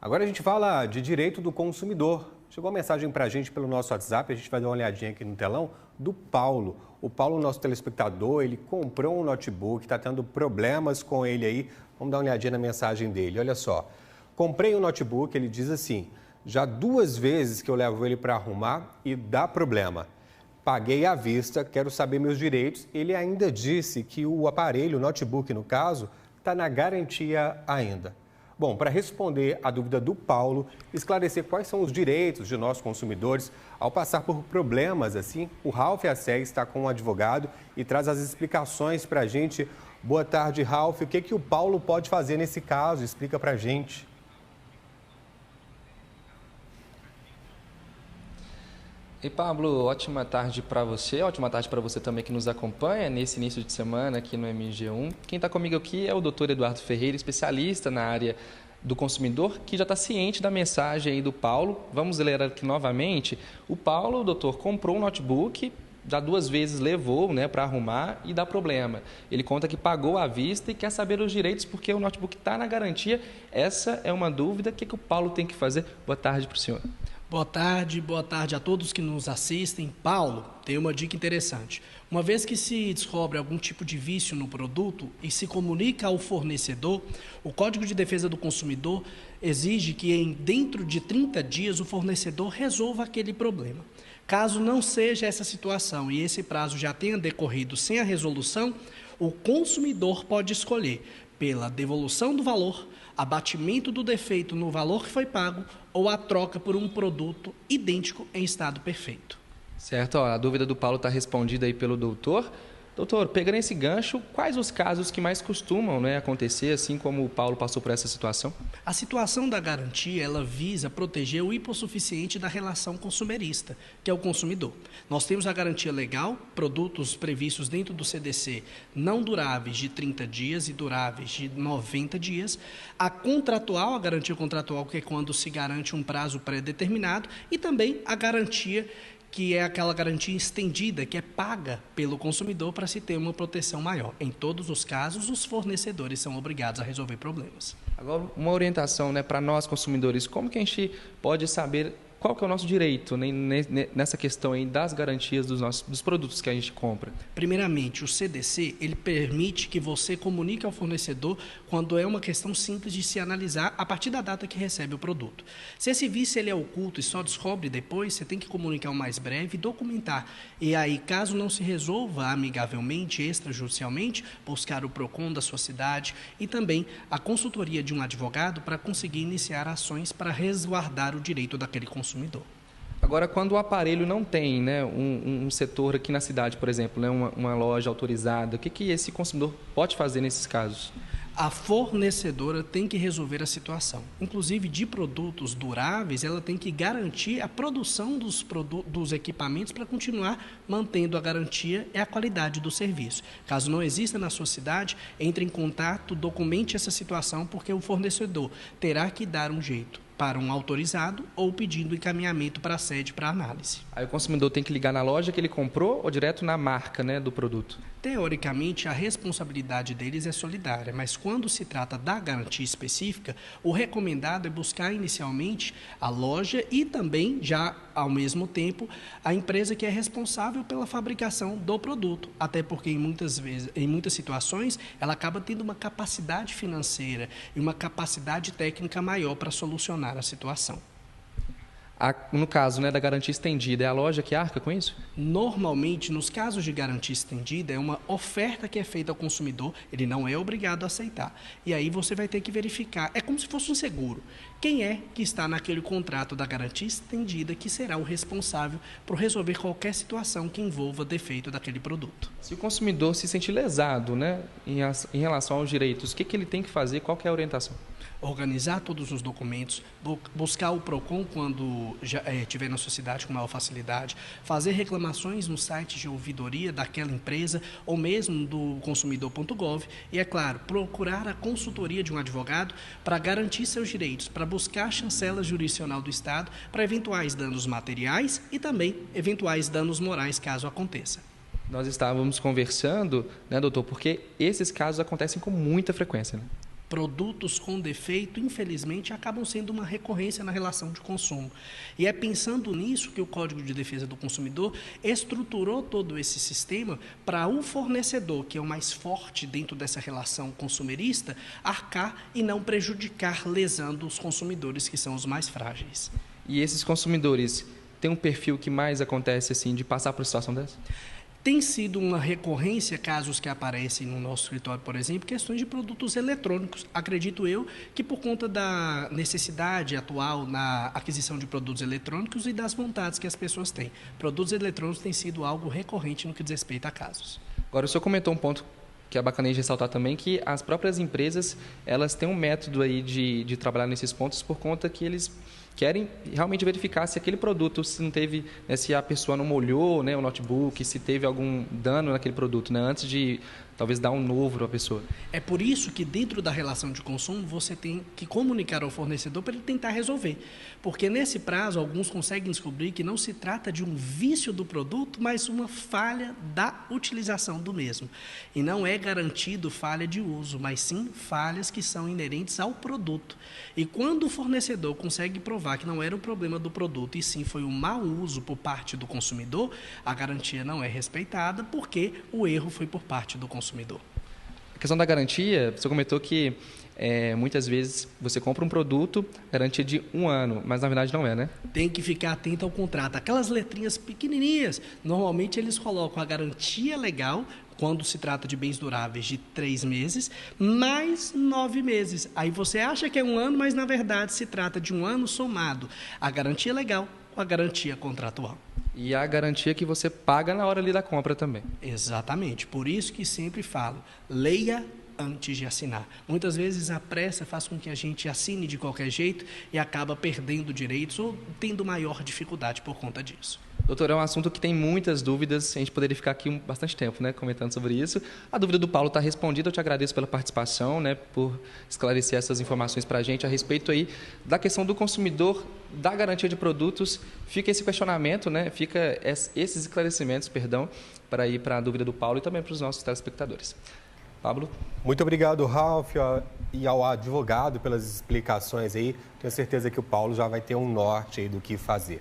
Agora a gente fala de direito do consumidor. Chegou uma mensagem para a gente pelo nosso WhatsApp, a gente vai dar uma olhadinha aqui no telão, do Paulo. O Paulo, nosso telespectador, ele comprou um notebook, está tendo problemas com ele aí. Vamos dar uma olhadinha na mensagem dele. Olha só, comprei um notebook, ele diz assim, já 2 vezes que eu levo ele para arrumar e dá problema. Paguei à vista, quero saber meus direitos. Ele ainda disse que o aparelho, o notebook no caso, está na garantia ainda. Bom, para responder à dúvida do Paulo, esclarecer quais são os direitos de nós consumidores ao passar por problemas assim, o Ralph Asseg está com um advogado e traz as explicações para a gente. Boa tarde, Ralph. O que o Paulo pode fazer nesse caso? Explica para a gente. E Pablo, ótima tarde para você, ótima tarde para você também que nos acompanha nesse início de semana aqui no MG1. Quem está comigo aqui é o Dr. Eduardo Ferreira, especialista na área do consumidor, que já está ciente da mensagem aí do Paulo. Vamos ler aqui novamente. O Paulo, doutor, comprou um notebook, já 2 vezes levou para arrumar e dá problema. Ele conta que pagou à vista e quer saber os direitos porque o notebook está na garantia. Essa é uma dúvida. O que o Paulo tem que fazer? Boa tarde para o senhor. Boa tarde a todos que nos assistem. Paulo, tem uma dica interessante. Uma vez que se descobre algum tipo de vício no produto e se comunica ao fornecedor, o Código de Defesa do Consumidor exige que dentro de 30 dias o fornecedor resolva aquele problema. Caso não seja essa situação e esse prazo já tenha decorrido sem a resolução, o consumidor pode escolher pela devolução do valor, abatimento do defeito no valor que foi pago ou a troca por um produto idêntico em estado perfeito. Certo, a dúvida do Paulo está respondida aí pelo doutor. Doutor, pegando esse gancho, quais os casos que mais costumam acontecer, assim como o Paulo passou por essa situação? A situação da garantia, ela visa proteger o hipossuficiente da relação consumerista, que é o consumidor. Nós temos a garantia legal, produtos previstos dentro do CDC não duráveis de 30 dias e duráveis de 90 dias. A contratual, a garantia contratual, que é quando se garante um prazo pré-determinado, e também a garantia que é aquela garantia estendida, que é paga pelo consumidor para se ter uma proteção maior. Em todos os casos, os fornecedores são obrigados a resolver problemas. Agora, uma orientação para nós consumidores, como que a gente pode saber qual que é o nosso direito nessa questão aí das garantias dos produtos que a gente compra? Primeiramente, o CDC, ele permite que você comunique ao fornecedor quando é uma questão simples de se analisar a partir da data que recebe o produto. Se esse vício ele é oculto e só descobre depois, você tem que comunicar o mais breve e documentar. E aí, caso não se resolva amigavelmente, extrajudicialmente, buscar o PROCON da sua cidade e também a consultoria de um advogado para conseguir iniciar ações para resguardar o direito daquele consumidor. Agora, quando o aparelho não tem um setor aqui na cidade, por exemplo, uma loja autorizada, o que esse consumidor pode fazer nesses casos? A fornecedora tem que resolver a situação. Inclusive, de produtos duráveis, ela tem que garantir a produção dos equipamentos para continuar mantendo a garantia e a qualidade do serviço. Caso não exista na sua cidade, entre em contato, documente essa situação, porque o fornecedor terá que dar um jeito para um autorizado ou pedindo encaminhamento para a sede para análise. Aí o consumidor tem que ligar na loja que ele comprou ou direto na marca do produto? Teoricamente, a responsabilidade deles é solidária, mas quando se trata da garantia específica, o recomendado é buscar inicialmente a loja e também, já ao mesmo tempo, a empresa que é responsável pela fabricação do produto, até porque em muitas situações, ela acaba tendo uma capacidade financeira e uma capacidade técnica maior para solucionar a situação. No caso da garantia estendida, é a loja que arca com isso? Normalmente, nos casos de garantia estendida, é uma oferta que é feita ao consumidor, ele não é obrigado a aceitar. E aí você vai ter que verificar, é como se fosse um seguro. Quem é que está naquele contrato da garantia estendida que será o responsável por resolver qualquer situação que envolva defeito daquele produto? Se o consumidor se sentir lesado em relação aos direitos, o que ele tem que fazer? Qual que é a orientação? Organizar todos os documentos, buscar o PROCON quando já estiver na sua cidade com maior facilidade, fazer reclamações no site de ouvidoria daquela empresa ou mesmo do consumidor.gov e, é claro, procurar a consultoria de um advogado para garantir seus direitos, para buscar a chancela jurisdicional do Estado para eventuais danos materiais e também eventuais danos morais, caso aconteça. Nós estávamos conversando, doutor, porque esses casos acontecem com muita frequência, Produtos com defeito, infelizmente, acabam sendo uma recorrência na relação de consumo. E é pensando nisso que o Código de Defesa do Consumidor estruturou todo esse sistema para o fornecedor, que é o mais forte dentro dessa relação consumerista, arcar e não prejudicar, lesando os consumidores, que são os mais frágeis. E esses consumidores têm um perfil que mais acontece assim de passar por situação dessa? Tem sido uma recorrência, casos que aparecem no nosso escritório, por exemplo, questões de produtos eletrônicos. Acredito eu que por conta da necessidade atual na aquisição de produtos eletrônicos e das vontades que as pessoas têm. Produtos eletrônicos têm sido algo recorrente no que diz respeito a casos. Agora, o senhor comentou um ponto que é bacana de ressaltar também, que as próprias empresas, elas têm um método aí de trabalhar nesses pontos por conta que eles querem realmente verificar se aquele produto, se não teve, né, se a pessoa não molhou, né, o notebook, se teve algum dano naquele produto, né, antes de talvez dar um novo para a pessoa. É por isso que dentro da relação de consumo você tem que comunicar ao fornecedor para ele tentar resolver. Porque nesse prazo alguns conseguem descobrir que não se trata de um vício do produto, mas uma falha da utilização do mesmo. E não é garantido falha de uso, mas sim falhas que são inerentes ao produto. E quando o fornecedor consegue provar que não era o problema do produto e sim foi um mau uso por parte do consumidor, a garantia não é respeitada porque o erro foi por parte do consumidor. A questão da garantia, você comentou que muitas vezes você compra um produto, garantia de 1 ano, mas na verdade não é, né? Tem que ficar atento ao contrato. Aquelas letrinhas pequenininhas, normalmente eles colocam a garantia legal, quando se trata de bens duráveis, de 3 meses, mais 9 meses. Aí você acha que é 1 ano, mas na verdade se trata de 1 ano somado a garantia legal com a garantia contratual. E a garantia que você paga na hora ali da compra também. Exatamente. Por isso que sempre falo, leia antes de assinar. Muitas vezes a pressa faz com que a gente assine de qualquer jeito e acaba perdendo direitos ou tendo maior dificuldade por conta disso. Doutor, é um assunto que tem muitas dúvidas, a gente poderia ficar aqui bastante tempo, né, comentando sobre isso. A dúvida do Paulo está respondida, eu te agradeço pela participação, né, por esclarecer essas informações para a gente a respeito aí da questão do consumidor, da garantia de produtos. Fica esse questionamento, né, fica esses esclarecimentos, para ir para a dúvida do Paulo e também para os nossos telespectadores. Pablo? Muito obrigado, Ralf, e ao advogado pelas explicações aí. Tenho certeza que o Paulo já vai ter um norte aí do que fazer.